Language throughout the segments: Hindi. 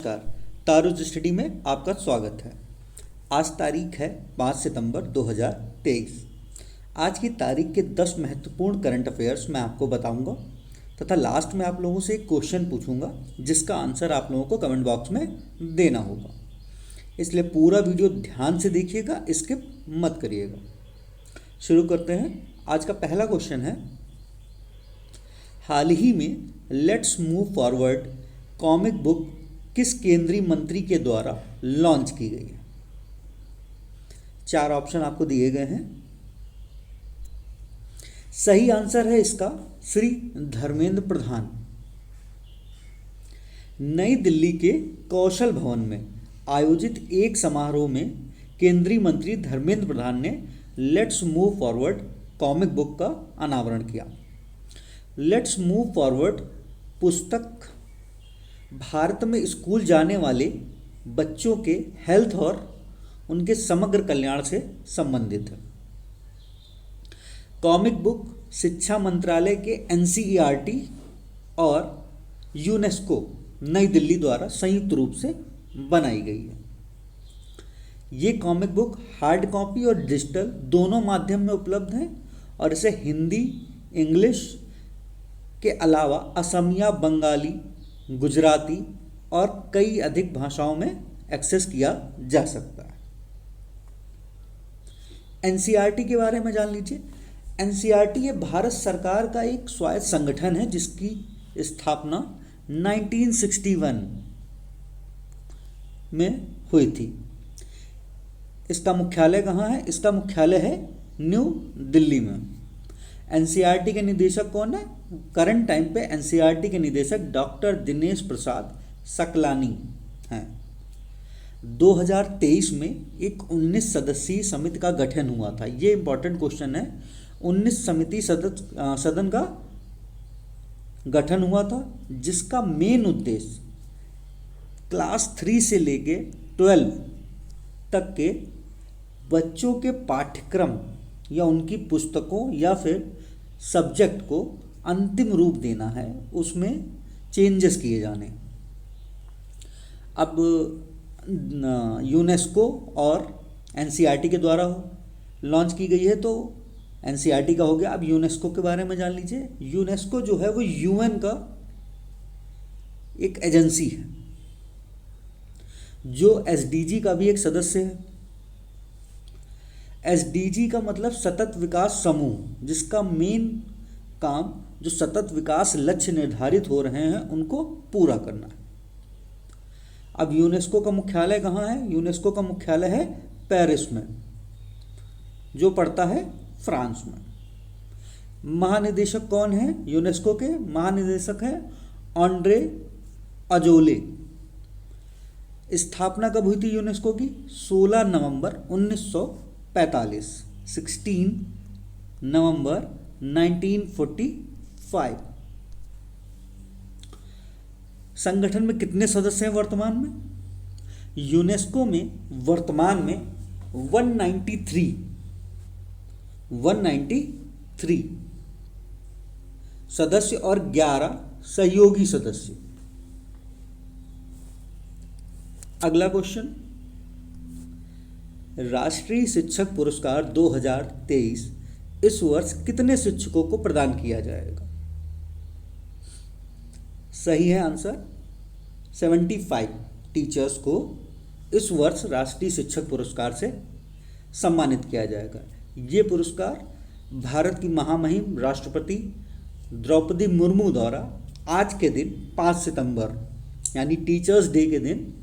नमस्कार। तारुज स्टडी में आपका स्वागत है। आज तारीख है 5 सितंबर 2023। आज की तारीख के 10 महत्वपूर्ण करंट अफेयर्स मैं आपको बताऊंगा तथा लास्ट में आप लोगों से एक क्वेश्चन पूछूंगा जिसका आंसर आप लोगों को कमेंट बॉक्स में देना होगा। इसलिए पूरा वीडियो ध्यान से देखिएगा, स्किप मत करिएगा। शुरू करते हैं। आज का पहला क्वेश्चन है, हाल ही में let's move forward comic book किस केंद्रीय मंत्री के द्वारा लॉन्च की गई है? 4 ऑप्शन आपको दिए गए हैं। सही आंसर है इसका श्री धर्मेंद्र प्रधान। नई दिल्ली के कौशल भवन में आयोजित एक समारोह में केंद्रीय मंत्री धर्मेंद्र प्रधान ने let's move forward comic book का अनावरण किया। लेट्स मूव फॉरवर्ड पुस्तक भारत में स्कूल जाने वाले बच्चों के हेल्थ और उनके समग्र कल्याण से संबंधित है। कॉमिक बुक शिक्षा मंत्रालय के एनसीईआरटी और यूनेस्को नई दिल्ली द्वारा संयुक्त रूप से बनाई गई है। ये कॉमिक बुक हार्ड कॉपी और डिजिटल दोनों माध्यम में उपलब्ध है और इसे हिंदी, इंग्लिश के अलावा असमिया, बंगाली, गुजराती और कई अधिक भाषाओं में एक्सेस किया जा सकता है। एनसीईआरटी के बारे में जान लीजिए। एनसीईआरटी ये भारत सरकार का एक स्वायत्त संगठन है जिसकी स्थापना 1961 में हुई थी। इसका मुख्यालय कहाँ है? इसका मुख्यालय है न्यू दिल्ली में। एनसीईआरटी के निदेशक कौन है? करंट टाइम पे एनसीईआरटी के निदेशक डॉक्टर दिनेश प्रसाद सकलानी हैं। 2023 में एक 19 सदस्यीय समिति का गठन हुआ था। ये इंपॉर्टेंट क्वेश्चन है। 19 समिति सदन का गठन हुआ था जिसका मेन उद्देश्य क्लास 3 से लेके 12 तक के बच्चों के पाठ्यक्रम या उनकी पुस्तकों या फिर सब्जेक्ट को अंतिम रूप देना है, उसमें चेंजेस किए जाने। अब यूनेस्को और एनसीईआरटी के द्वारा लॉन्च की गई है तो एनसीईआरटी का हो गया। अब यूनेस्को के बारे में जान लीजिए। यूनेस्को जो है वो यूएन का एक एजेंसी है जो एसडीजी का भी एक सदस्य है। एसडीजी का मतलब सतत विकास समूह, जिसका मेन काम जो सतत विकास लक्ष्य निर्धारित हो रहे हैं उनको पूरा करना है। अब यूनेस्को का मुख्यालय कहाँ है? यूनेस्को का मुख्यालय है पेरिस में, जो पड़ता है फ्रांस में। महानिदेशक कौन है? यूनेस्को के महानिदेशक है ऑन्ड्रे अजोले। स्थापना कब हुई थी यूनेस्को की? 16 नवंबर 1945, 16 नवंबर 1945। संगठन में कितने सदस्य हैं वर्तमान में? यूनेस्को में वर्तमान में 193 सदस्य और 11 सहयोगी सदस्य। अगला क्वेश्चन, राष्ट्रीय शिक्षक पुरस्कार 2023 इस वर्ष कितने शिक्षकों को प्रदान किया जाएगा? सही है आंसर 75 टीचर्स को इस वर्ष राष्ट्रीय शिक्षक पुरस्कार से सम्मानित किया जाएगा। ये पुरस्कार भारत की महामहिम राष्ट्रपति द्रौपदी मुर्मू द्वारा आज के दिन 5 सितंबर यानी टीचर्स डे के दिन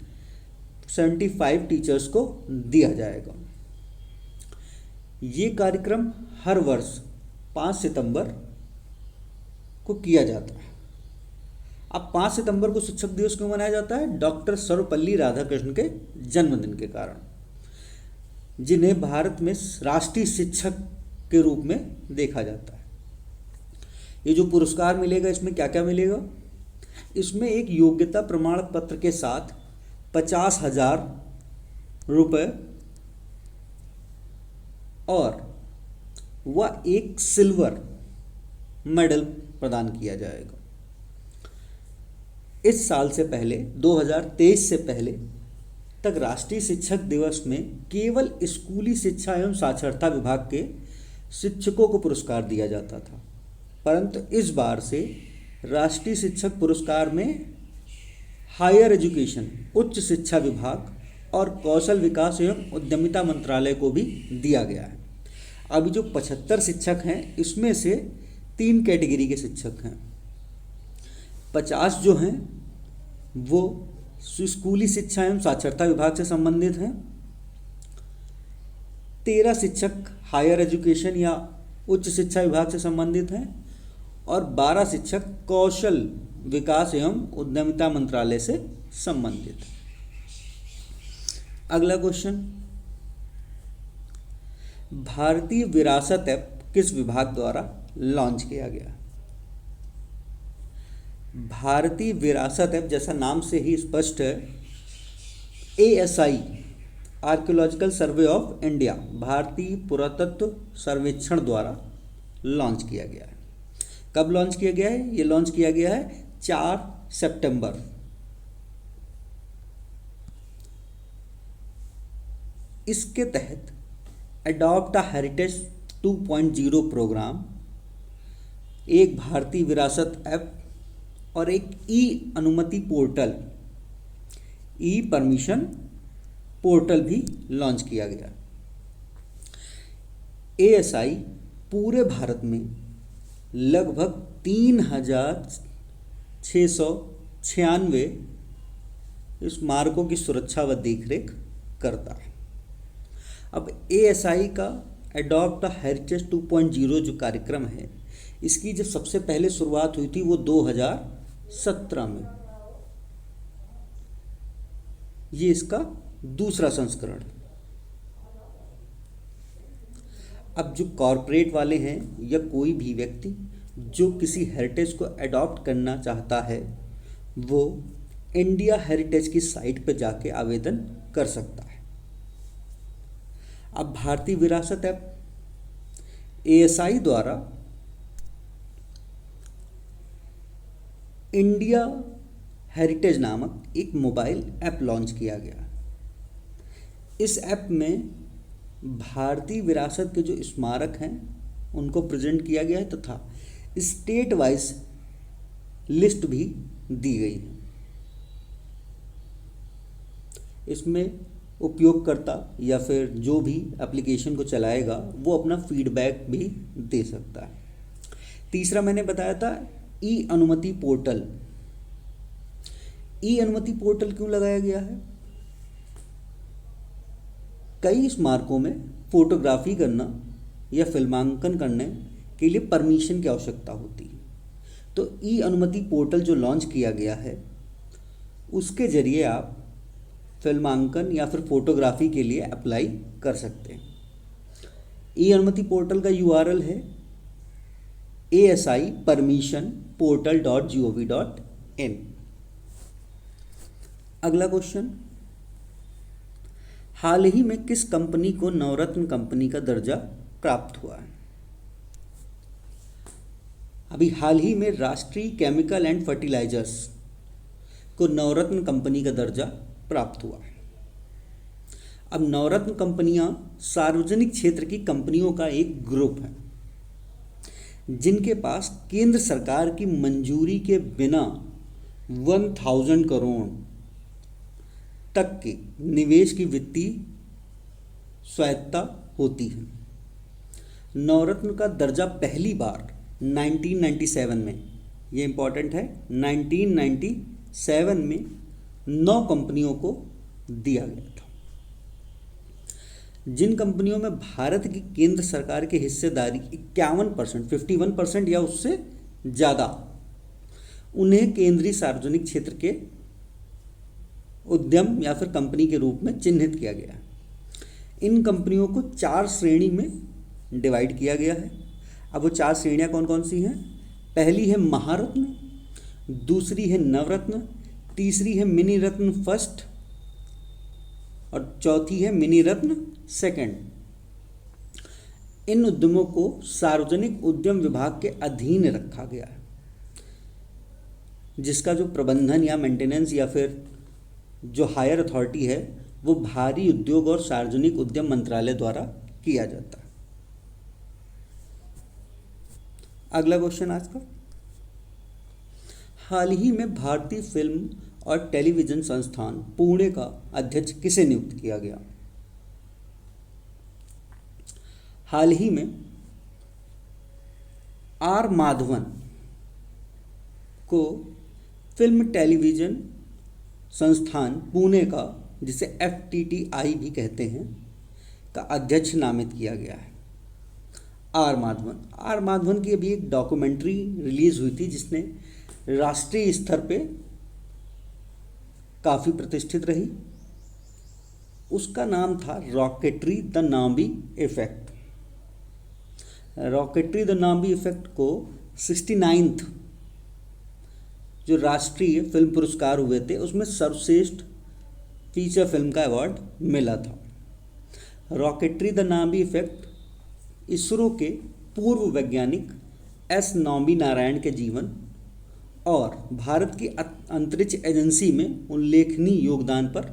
75 टीचर्स को दिया जाएगा। ये कार्यक्रम हर वर्ष 5 सितंबर को किया जाता है। अब 5 सितंबर को शिक्षक दिवस क्यों मनाया जाता है? डॉक्टर सर्वपल्ली राधाकृष्णन के जन्मदिन के कारण, जिन्हें भारत में राष्ट्रीय शिक्षक के रूप में देखा जाता है। ये जो पुरस्कार मिलेगा इसमें क्या क्या मिलेगा? इसमें एक योग्यता प्रमाण पत्र के साथ 50,000 रुपये और वह एक सिल्वर मेडल प्रदान किया जाएगा। इस साल से पहले 2023 से पहले तक राष्ट्रीय शिक्षक दिवस में केवल स्कूली शिक्षा एवं साक्षरता विभाग के शिक्षकों को पुरस्कार दिया जाता था, परंतु इस बार से राष्ट्रीय शिक्षक पुरस्कार में हायर एजुकेशन उच्च शिक्षा विभाग और कौशल विकास एवं उद्यमिता मंत्रालय को भी दिया गया है। अभी जो 75 शिक्षक हैं इसमें से 3 कैटेगरी के शिक्षक हैं। 50 जो हैं वो स्कूली शिक्षा एवं साक्षरता विभाग से संबंधित हैं, 13 शिक्षक हायर एजुकेशन या उच्च शिक्षा विभाग से संबंधित हैं और 12 शिक्षक कौशल विकास एवं उद्यमिता मंत्रालय से संबंधित हैं। अगला क्वेश्चन, भारतीय विरासत ऐप किस विभाग द्वारा लॉन्च किया गया? भारतीय विरासत ऐप जैसा नाम से ही स्पष्ट है, ASI archaeological survey of India भारतीय पुरातत्व सर्वेक्षण द्वारा लॉन्च किया गया है। कब लॉन्च किया गया है? ये लॉन्च किया गया है 4 सितंबर। इसके तहत अडॉप्ट अ हेरिटेज 2.0 प्रोग्राम, एक भारतीय विरासत ऐप और एक ई अनुमति पोर्टल, ई परमिशन पोर्टल भी लॉन्च किया गया। ASI पूरे भारत में लगभग 3696 स्मारकों की सुरक्षा व देखरेख करता है। अब ASI का अडॉप्ट हेरिटेज 2.0 जो कार्यक्रम है, इसकी जब सबसे पहले शुरुआत हुई थी वो 2017 में। ये इसका दूसरा संस्करण। अब जो कॉरपोरेट वाले हैं या कोई भी व्यक्ति जो किसी हेरिटेज को अडॉप्ट करना चाहता है, वो इंडिया हेरिटेज की साइट पर जाके आवेदन कर सकता है। अब भारतीय विरासत ऐप ASI द्वारा इंडिया हेरिटेज नामक एक मोबाइल ऐप लॉन्च किया गया। इस ऐप में भारतीय विरासत के जो स्मारक हैं उनको प्रेजेंट किया गया है तथा स्टेट वाइज लिस्ट भी दी गई है। इसमें उपयोगकर्ता या फिर जो भी एप्लीकेशन को चलाएगा वो अपना फीडबैक भी दे सकता है। तीसरा मैंने बताया था ई अनुमति पोर्टल। ई अनुमति पोर्टल क्यों लगाया गया है? कई स्मारकों में फोटोग्राफी करना या फिल्मांकन करने के लिए परमिशन की आवश्यकता होती है, तो ई अनुमति पोर्टल जो लॉन्च किया गया है उसके जरिए आप फिल्मांकन या फिर फोटोग्राफी के लिए अप्लाई कर सकते हैं। ई अनुमति पोर्टल का URL है asipermissionportal.gov.in। अगला क्वेश्चन, हाल ही में किस कंपनी को नवरत्न कंपनी का दर्जा प्राप्त हुआ है? अभी हाल ही में राष्ट्रीय केमिकल एंड फर्टिलाइजर्स को नवरत्न कंपनी का दर्जा प्राप्त हुआ है। अब नवरत्न कंपनियां सार्वजनिक क्षेत्र की कंपनियों का एक ग्रुप है जिनके पास केंद्र सरकार की मंजूरी के बिना 1000 करोड़ तक के निवेश की वित्तीय स्वायत्तता होती है। नवरत्न का दर्जा पहली बार 1997 में, ये इंपॉर्टेंट है, 1997 में 9 कंपनियों को दिया गया था। जिन कंपनियों में भारत की केंद्र सरकार की हिस्सेदारी 51%, 51% या उससे ज़्यादा, उन्हें केंद्रीय सार्वजनिक क्षेत्र के उद्यम या फिर कंपनी के रूप में चिन्हित किया गया है। इन कंपनियों को 4 श्रेणी में डिवाइड किया गया है। अब वो 4 श्रेणियाँ कौन कौन सी हैं? पहली है महारत्न, दूसरी है नवरत्न, तीसरी है मिनी रत्न फर्स्ट और चौथी है मिनी रत्न सेकंड। इन उद्यमों को सार्वजनिक उद्यम विभाग के अधीन रखा गया है। जिसका जो प्रबंधन या मेंटेनेंस या फिर जो हायर अथॉरिटी है वो भारी उद्योग और सार्वजनिक उद्यम मंत्रालय द्वारा किया जाता है। अगला क्वेश्चन आज का, हाल ही में भारतीय फिल्म और टेलीविजन संस्थान पुणे का अध्यक्ष किसे नियुक्त किया गया? हाल ही में आर माधवन को फिल्म टेलीविजन संस्थान पुणे का, जिसे FTTI भी कहते हैं, का अध्यक्ष नामित किया गया है। आर माधवन की अभी एक डॉक्यूमेंट्री रिलीज हुई थी जिसने राष्ट्रीय स्तर पे काफ़ी प्रतिष्ठित रही। उसका नाम था rocketry the Nambi effect. Rocketry the Nambi effect को 69th जो राष्ट्रीय फिल्म पुरस्कार हुए थे उसमें सर्वश्रेष्ठ फीचर फिल्म का अवार्ड मिला था। Rocketry the Nambi effect ISRO के पूर्व वैज्ञानिक S नाम्बी नारायण के जीवन और भारत की अंतरिक्ष एजेंसी में उल्लेखनीय योगदान पर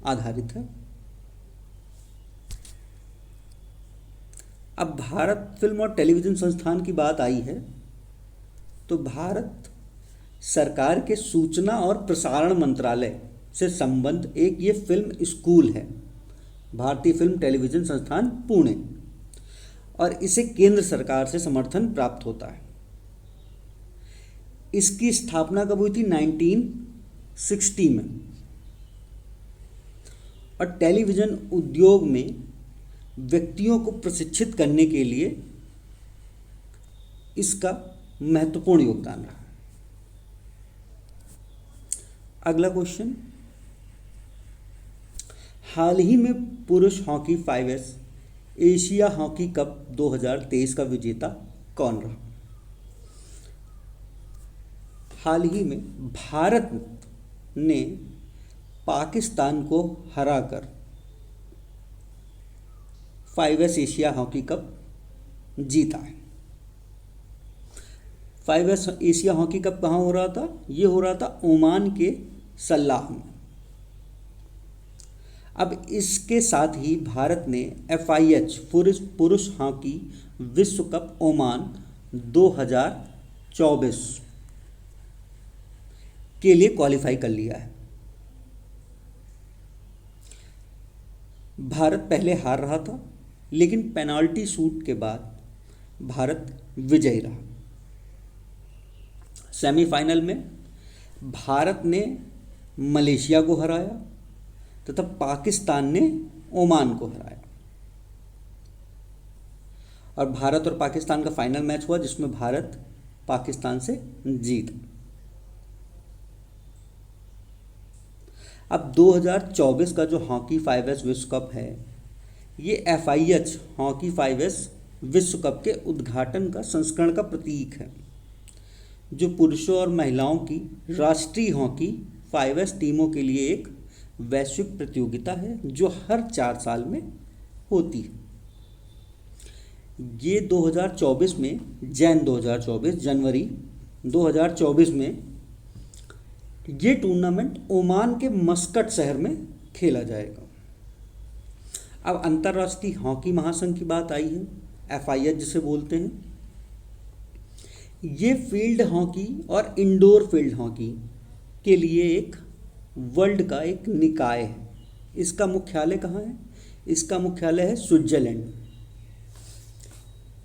आधारित है। अब भारत फिल्म और टेलीविज़न संस्थान की बात आई है तो भारत सरकार के सूचना और प्रसारण मंत्रालय से संबद्ध एक ये फिल्म स्कूल है, भारतीय फिल्म टेलीविज़न संस्थान पुणे, और इसे केंद्र सरकार से समर्थन प्राप्त होता है। इसकी स्थापना कब हुई थी? 1960 में। और टेलीविज़न उद्योग में व्यक्तियों को प्रशिक्षित करने के लिए इसका महत्वपूर्ण योगदान रहा। अगला क्वेश्चन, हाल ही में पुरुष hockey 5S Asia hockey cup 2023 का विजेता कौन रहा? हाल ही में भारत ने पाकिस्तान को हराकर 5S एशिया हॉकी कप जीता है। 5S एशिया हॉकी कप कहाँ हो रहा था? ये हो रहा था ओमान के सल्लाह में। अब इसके साथ ही भारत ने FIH पुरुष हॉकी विश्व कप ओमान 2024 के लिए क्वालिफाई कर लिया है। भारत पहले हार रहा था लेकिन पेनाल्टी शूट के बाद भारत विजयी रहा। सेमीफाइनल में भारत ने मलेशिया को हराया तथा पाकिस्तान ने ओमान को हराया, और भारत और पाकिस्तान का फाइनल मैच हुआ जिसमें भारत पाकिस्तान से जीता। अब 2024 का जो हॉकी 5S विश्व कप है ये FIH हॉकी 5S विश्व कप के उद्घाटन का संस्करण का प्रतीक है, जो पुरुषों और महिलाओं की राष्ट्रीय हॉकी 5S टीमों के लिए एक वैश्विक प्रतियोगिता है जो हर 4 साल में होती है। ये 2024 में जनवरी 2024 में ये टूर्नामेंट ओमान के मस्कट शहर में खेला जाएगा। अब अंतर्राष्ट्रीय हॉकी महासंघ की बात आई है, FIH जिसे बोलते हैं। ये फील्ड हॉकी और इंडोर फील्ड हॉकी के लिए एक वर्ल्ड का एक निकाय है। इसका मुख्यालय कहाँ है? इसका मुख्यालय है स्विट्जरलैंड।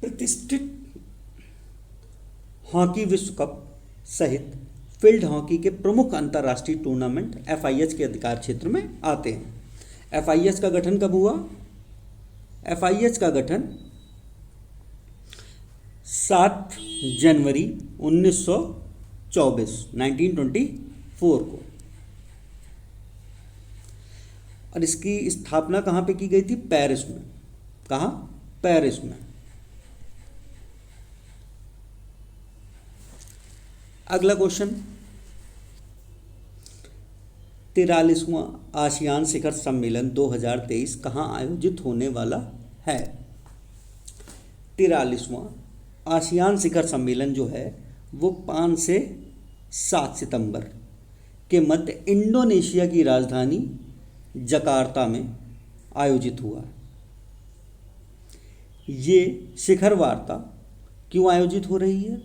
प्रतिष्ठित हॉकी विश्व कप सहित फील्ड हॉकी के प्रमुख अंतर्राष्ट्रीय टूर्नामेंट FIH के अधिकार क्षेत्र में आते हैं। FIH का गठन कब हुआ? FIH का गठन 7 जनवरी 1924 को, और इसकी स्थापना कहाँ पे की गई थी? पेरिस में। कहाँ? पेरिस में। अगला क्वेश्चन, 43वां आसियान शिखर सम्मेलन 2023 कहाँ आयोजित होने वाला है? 43वां आसियान शिखर सम्मेलन जो है वो 5 से 7 सितंबर के मध्य इंडोनेशिया की राजधानी जकार्ता में आयोजित हुआ। ये शिखर वार्ता क्यों आयोजित हो रही है?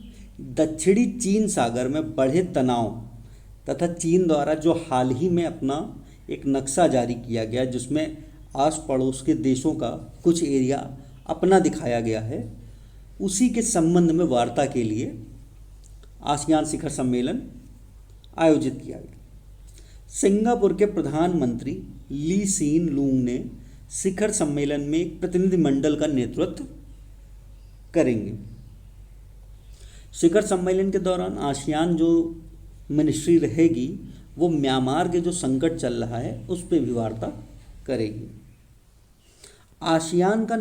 दक्षिणी चीन सागर में बढ़े तनाव तथा चीन द्वारा जो हाल ही में अपना एक नक्शा जारी किया गया जिसमें आस पड़ोस के देशों का कुछ एरिया अपना दिखाया गया है, उसी के संबंध में वार्ता के लिए आसियान शिखर सम्मेलन आयोजित किया गया। सिंगापुर के प्रधानमंत्री ली सीन लूंग ने शिखर सम्मेलन में एक प्रतिनिधिमंडल का नेतृत्व करेंगे। शिखर सम्मेलन के दौरान आसियान जो मिनिस्ट्री रहेगी वो म्यांमार के जो संकट चल रहा है उस पर भी वार्ता करेगी। आसियान का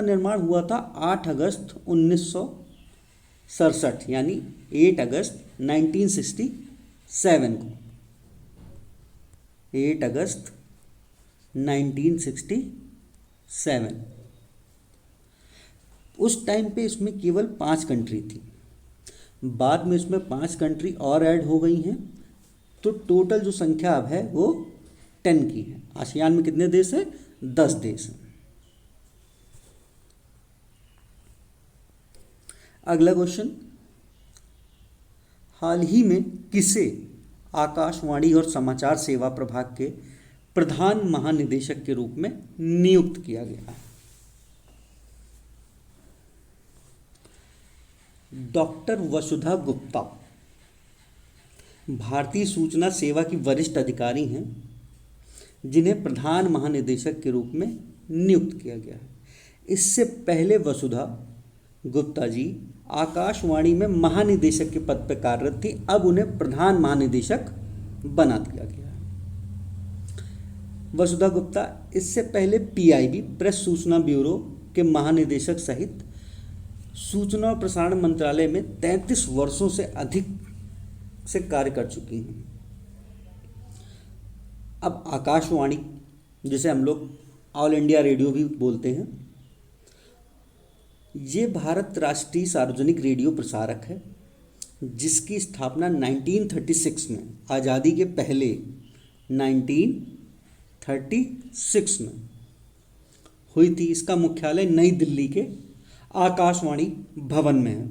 निर्माण हुआ था 8 अगस्त 1967 यानी 8 अगस्त 1967 को। 8 अगस्त 1967 उस टाइम पे इसमें केवल 5 कंट्री थी। बाद में इसमें 5 कंट्री और ऐड हो गई हैं, तो टोटल जो संख्या अब है वो 10 की है। आसियान में कितने देश हैं? 10 देश हैं। अगला क्वेश्चन, हाल ही में किसे आकाशवाणी और समाचार सेवा प्रभाग के प्रधान महानिदेशक के रूप में नियुक्त किया गया है? डॉक्टर वसुधा गुप्ता भारतीय सूचना सेवा की वरिष्ठ अधिकारी हैं जिन्हें प्रधान महानिदेशक के रूप में नियुक्त किया गया है। इससे पहले वसुधा गुप्ता जी आकाशवाणी में महानिदेशक के पद पर कार्यरत थी, अब उन्हें प्रधान महानिदेशक बना दिया गया है। वसुधा गुप्ता इससे पहले पीआईबी प्रेस सूचना ब्यूरो के महानिदेशक सहित सूचना और प्रसारण मंत्रालय में 33 वर्षों से अधिक से कार्य कर चुकी हैं। अब आकाशवाणी, जिसे हम लोग ऑल इंडिया रेडियो भी बोलते हैं, ये भारत राष्ट्रीय सार्वजनिक रेडियो प्रसारक है जिसकी स्थापना 1936 में, आज़ादी के पहले 1936 में हुई थी। इसका मुख्यालय नई दिल्ली के आकाशवाणी भवन में है।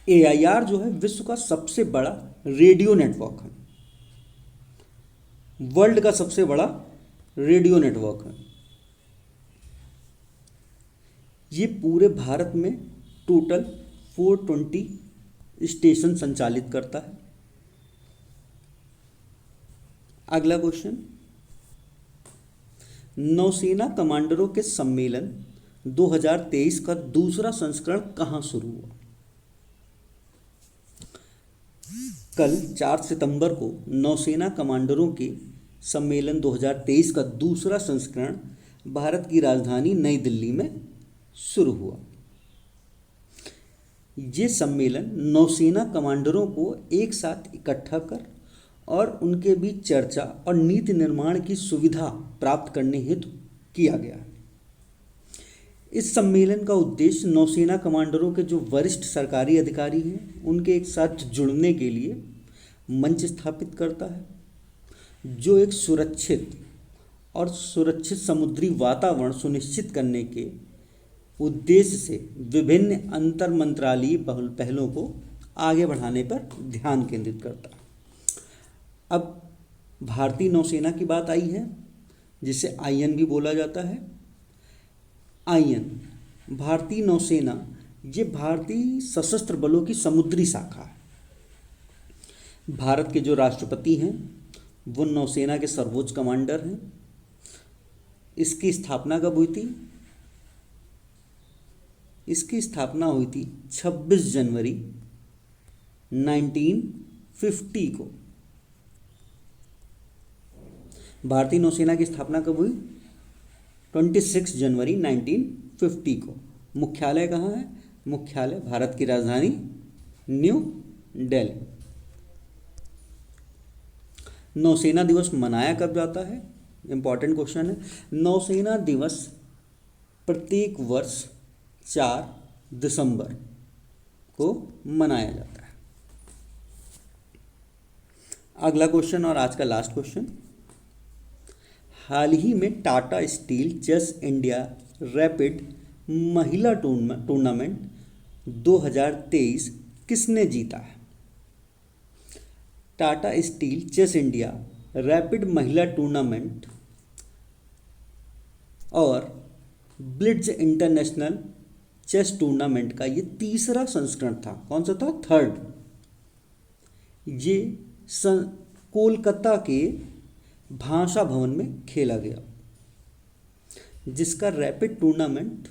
AIR जो है विश्व का सबसे बड़ा रेडियो नेटवर्क है, वर्ल्ड का सबसे बड़ा रेडियो नेटवर्क है। ये पूरे भारत में टोटल 420 स्टेशन संचालित करता है। अगला क्वेश्चन, नौसेना कमांडरों के सम्मेलन 2023 का दूसरा संस्करण कहाँ शुरू हुआ? कल 4 सितंबर को नौसेना कमांडरों के सम्मेलन 2023 का दूसरा संस्करण भारत की राजधानी नई दिल्ली में शुरू हुआ। ये सम्मेलन नौसेना कमांडरों को एक साथ इकट्ठा कर और उनके बीच चर्चा और नीति निर्माण की सुविधा प्राप्त करने हेतु किया गया है। इस सम्मेलन का उद्देश्य नौसेना कमांडरों के जो वरिष्ठ सरकारी अधिकारी हैं उनके एक साथ जुड़ने के लिए मंच स्थापित करता है, जो एक सुरक्षित समुद्री वातावरण सुनिश्चित करने के उद्देश्य से विभिन्न अंतर मंत्रालयीय पहलों को आगे बढ़ाने पर ध्यान केंद्रित करता है। अब भारतीय नौसेना की बात आई है, जिसे आईएन भी बोला जाता है। आईएन, भारतीय नौसेना, ये भारतीय सशस्त्र बलों की समुद्री शाखा है। भारत के जो राष्ट्रपति हैं वो नौसेना के सर्वोच्च कमांडर हैं। इसकी स्थापना कब हुई थी? इसकी स्थापना हुई थी 26 जनवरी 1950 को। भारतीय नौसेना की स्थापना कब हुई? 26 जनवरी 1950 को। मुख्यालय कहाँ है? मुख्यालय भारत की राजधानी न्यू दिल्ली। नौसेना दिवस मनाया कब जाता है? इम्पॉर्टेंट क्वेश्चन है। नौसेना दिवस प्रत्येक वर्ष 4 दिसंबर को मनाया जाता है। अगला क्वेश्चन और आज का लास्ट क्वेश्चन, हाल ही में Tata steel chess India rapid महिला टूर्नामेंट 2023 किसने जीता है? Tata steel chess India rapid महिला टूर्नामेंट और ब्लिट्ज इंटरनेशनल चेस टूर्नामेंट का ये तीसरा संस्करण था। कौन सा था? थर्ड। ये कोलकाता के भाषा भवन में खेला गया, जिसका रैपिड टूर्नामेंट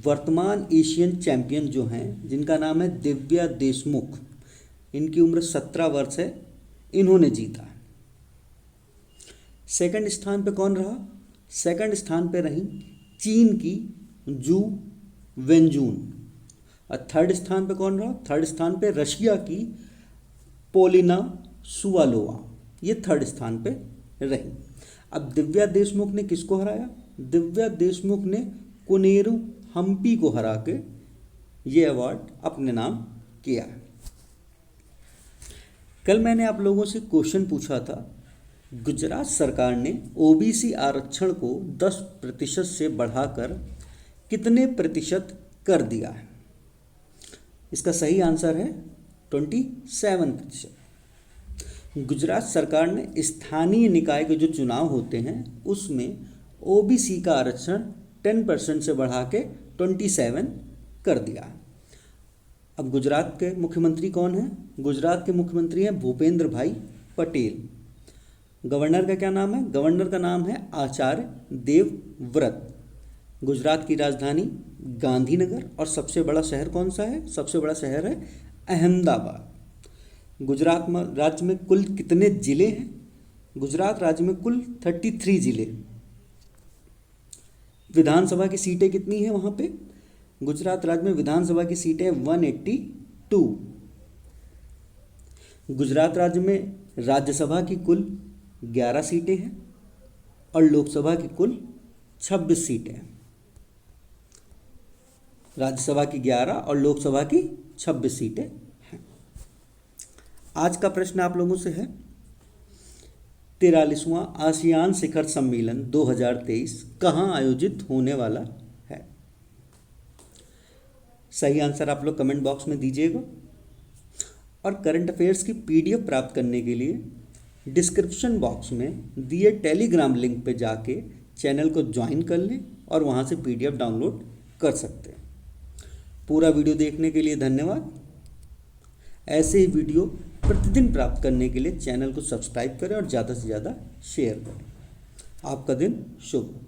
वर्तमान एशियन चैंपियन जो हैं, जिनका नाम है दिव्या देशमुख, इनकी उम्र 17 वर्ष है, इन्होंने जीता। सेकंड स्थान पे कौन रहा? सेकंड स्थान पे रही चीन की जू वेंजून। और थर्ड स्थान पे कौन रहा? थर्ड स्थान पे रशिया की पोलिना सुवालोवा, ये थर्ड स्थान पे रही। अब दिव्या देशमुख ने किसको हराया? दिव्या देशमुख ने कोनेरू हम्पी को हरा के ये अवार्ड अपने नाम किया। कल मैंने आप लोगों से क्वेश्चन पूछा था, गुजरात सरकार ने ओबीसी आरक्षण को 10% से बढ़ाकर कितने प्रतिशत कर दिया है? इसका सही आंसर है 27%। गुजरात सरकार ने स्थानीय निकाय के जो चुनाव होते हैं उसमें ओबीसी का आरक्षण 10% से बढ़ा के 27 कर दिया। अब गुजरात के मुख्यमंत्री कौन है? गुजरात के मुख्यमंत्री हैं भूपेंद्र भाई पटेल। गवर्नर का क्या नाम है? गवर्नर का नाम है आचार्य देवव्रत। गुजरात की राजधानी गांधीनगर और सबसे बड़ा शहर कौन सा है? सबसे बड़ा शहर है अहमदाबाद। गुजरात राज्य में कुल कितने ज़िले हैं? गुजरात राज्य में कुल 33 ज़िले। विधानसभा की सीटें कितनी हैं वहाँ पे? गुजरात राज्य में विधानसभा की सीटें 182। गुजरात राज्य में राज्यसभा की कुल 11 सीटें हैं और लोकसभा की कुल 26 सीटें हैं। राज्यसभा की 11 और लोकसभा की 26 सीटें हैं। आज का प्रश्न आप लोगों से है, 43वां आसियान शिखर सम्मेलन 2023 कहाँ आयोजित होने वाला है? सही आंसर आप लोग कमेंट बॉक्स में दीजिएगा। और करंट अफेयर्स की पीडीएफ प्राप्त करने के लिए डिस्क्रिप्शन बॉक्स में दिए टेलीग्राम लिंक पे जाके चैनल को ज्वाइन कर लें और वहाँ से पीडीएफ डाउनलोड कर सकते हैं। पूरा वीडियो देखने के लिए धन्यवाद। ऐसे ही वीडियो प्रतिदिन प्राप्त करने के लिए चैनल को सब्सक्राइब करें और ज़्यादा से ज़्यादा शेयर करें। आपका दिन शुभ हो।